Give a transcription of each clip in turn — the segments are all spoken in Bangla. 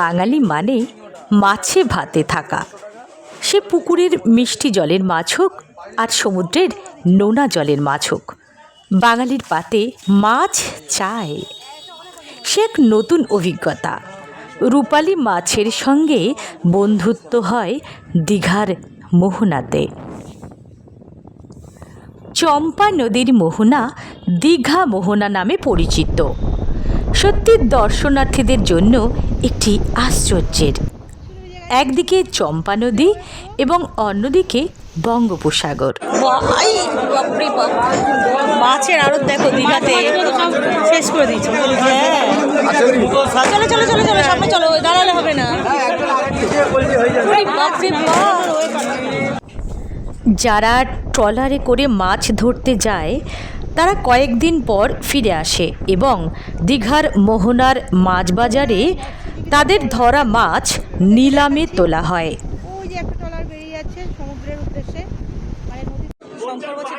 বাঙালি মানে মাছে ভাতে থাকা। সে পুকুরের মিষ্টি জলের মাছ হোক আর সমুদ্রের নোনা জলের মাছ হোক, বাঙালির পাতে মাছ চায়। সে এক নতুন অভিজ্ঞতা। রূপালী মাছের সঙ্গে বন্ধুত্ব হয় দীঘার মোহনাতে। চম্পা নদীর মোহনা দীঘা মোহনা নামে পরিচিত। সত্যি দর্শনার্থীদের জন্য একটি আশ্চর্যের। একদিকে চম্পা নদী এবং অন্যদিকে বঙ্গোপসাগর। মাছের আড়ত দেখো দীঘাতে, শেষ করে দিয়েছে। চলো চলো চলো চলো, সামনে চলো, দাঁড়ালে হবে না। যারা ট্রলারে করে মাছ ধরতে যায় তারা কয়েকদিন পর ফিরে আসে এবং দীঘার মোহনার মাছ বাজারে তাদের ধরা মাছ নিলামে তোলা হয়। ওই যে একটা ট্রলার বেরিয়ে যাচ্ছে সমুদ্রের উদ্দেশ্যে,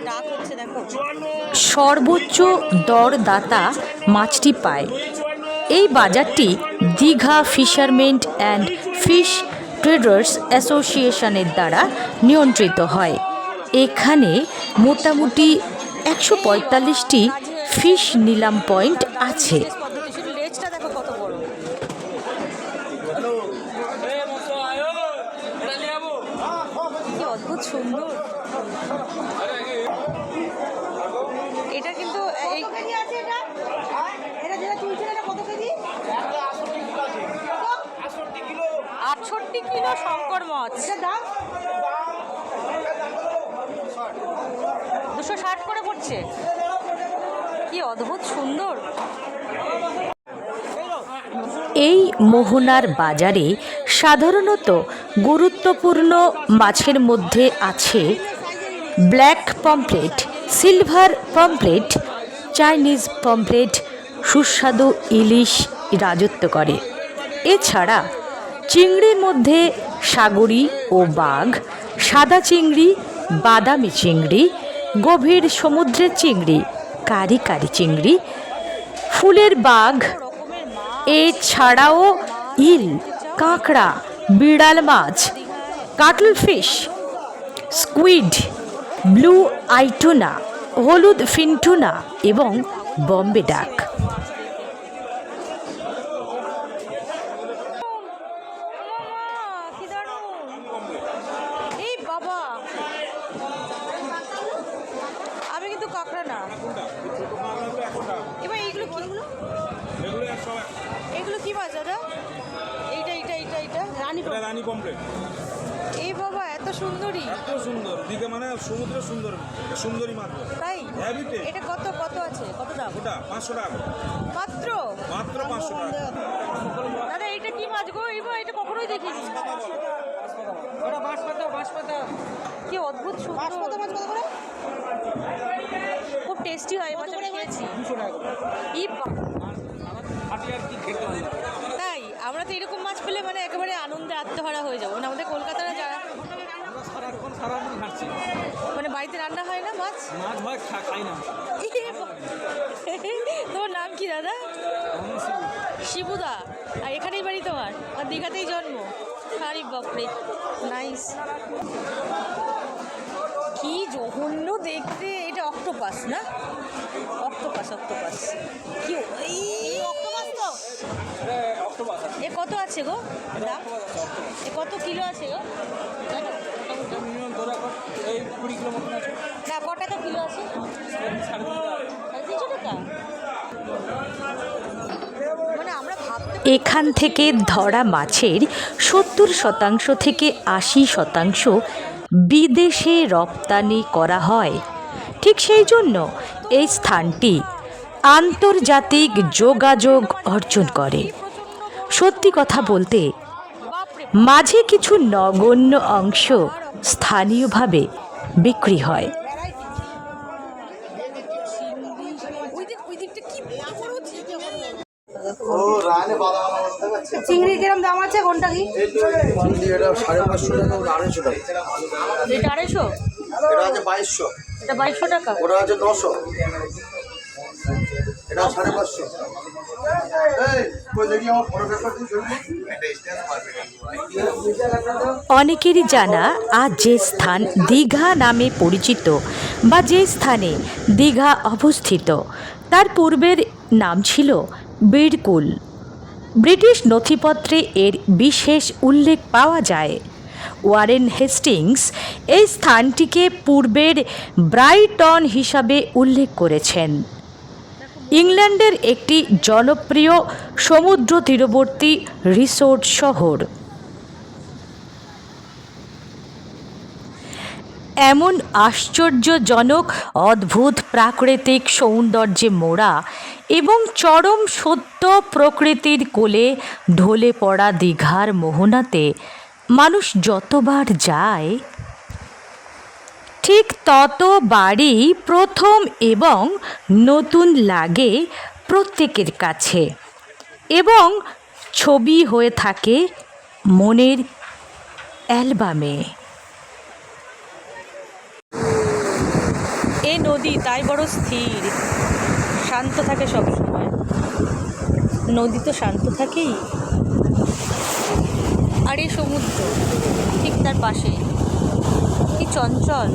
ডাক হচ্ছে দেখো। সর্বোচ্চ দরদাতা মাছটি পায়। এই বাজারটি Digha fishermen and fish traders অ্যাসোসিয়েশনের দ্বারা নিয়ন্ত্রিত হয়। এখানে মোটামুটি 145টি ফিশ নিলাম পয়েন্ট আছে। লেজটা দেখো কত বড়। কি অদ্ভুত সুন্দর। এটা কিন্তু 68 কিলো শঙ্কর মাছ। 260 করে পড়ছে। কি অদ্ভুত সুন্দর। এই মোহনার বাজারে সাধারণত গুরুত্বপূর্ণ মাছের মধ্যে আছে black pomfret, silver pomfret, Chinese pomfret. সুস্বাদু ইলিশ রাজত্ব করে। এছাড়া চিংড়ির মধ্যে সাগরি ও বাঘ, সাদা চিংড়ি, বাদামি চিংড়ি, গভীর সমুদ্রের চিংড়ি, কারি কারি চিংড়ি, ফুলের বাঘ। এছাড়াও ইল, কাঁকড়া, বিড়াল মাছ, কাটল fish, squid, blue eye tuna, হলুদ ফিন টুনা এবং বম্বে ডাক। আমি কিন্তু কাঁকড়া না। এবার এইগুলো কি, এগুলো কি মাছ দাদা? এইটা এইটা এইটা এইটা রানী পমফ্রেট। এই বাবা এত সুন্দরী, এত সুন্দর দীঘা মানে সমুদ্র সুন্দর, সুন্দরী মাছ। তাই হ্যাবিটে। এটা কত কত আছে, কত দাম? ওটা 500 টাকা মাত্র। মাত্র 500 টাকা। দাদা এটা কি মাছ গো? এটা কখনোই দেখিনি। ওটা বাঁশপাতা। কি অদ্ভুত সুন্দর। বাঁশপাতা মাছ কত করে? খুব টেস্টি হয় মাছ, আমি খেয়েছি। 200 টাকা। তাই আমরা তো এরকম মাছ পেলে মানে একেবারে আনন্দে আত্মহারা হয়ে যাবো। মানে আমাদের কলকাতার যারা মানে বাড়িতে রান্না হয় না মাছ হয় খাই না। তোমার নাম কি দাদা? শিবুদা। আর এখানেই বাড়ি তোমার? আর দীঘাতেই জন্ম? আরে বাপরে, নাইস। কি জঘন্য দেখতে। এটা অক্টোপাস না? অক্টোপাস কি অক্টোপাস তো? এ কত আছে গো দাম? এ কত কিলো আছে গো? না, ক টাকা কিলো আছে? 350 টাকা। মানে আমরা ভাবতে, এখান থেকে ধরা মাছের 70% থেকে 80% বিদেশে রপ্তানি করা হয়। ঠিক সেই জন্য এই স্থানটি আন্তর্জাতিক যোগাযোগ অর্জন করে। সত্যি কথা বলতে মাঝে কিছু নগণ্য অংশ স্থানীয়ভাবে বিক্রি হয়। চিংড়ি কিরম দাম আছে? কোনটা কি? এটা 550 টাকা, 250 টাকা। এটা 250? এটা আছে 2200। এটা 2200 টাকা। ওটা আছে 900। এটা 550। এই কই দেখি আমার ফটো পেপার দিয়ে চলবো। অনেকেরই জানা আজ যে স্থান দীঘা নামে পরিচিত বা যে স্থানে দীঘা অবস্থিত তার পূর্বের নাম ছিল বীরকুল। ব্রিটিশ নথিপত্রে এর বিশেষ উল্লেখ পাওয়া যায়। ওয়ারেন হেস্টিংস এই স্থানটিকে পূর্বের ব্রাইটন হিসাবে উল্লেখ করেছেন। ইংল্যান্ডের একটি জনপ্রিয় সমুদ্র তীরবর্তী রিসোর্ট শহর। এমন আশ্চর্যজনক অদ্ভুত প্রাকৃতিক সৌন্দর্যে মোড়া এবং চরম সত্য প্রকৃতির কোলে ঢলে পড়া দীঘার মোহনাতে মানুষ যতবার যায় ঠিক ততবারই প্রথম এবং নতুন লাগে প্রত্যেকের কাছে এবং ছবি হয়ে থাকে মনের অ্যালবামে। এ নদী তাই বড় স্থির, শান্ত থাকে সব সময়। নদী তো শান্ত থাকেই, আর এই সমুদ্র ঠিক তার পাশে, কি চঞ্চল।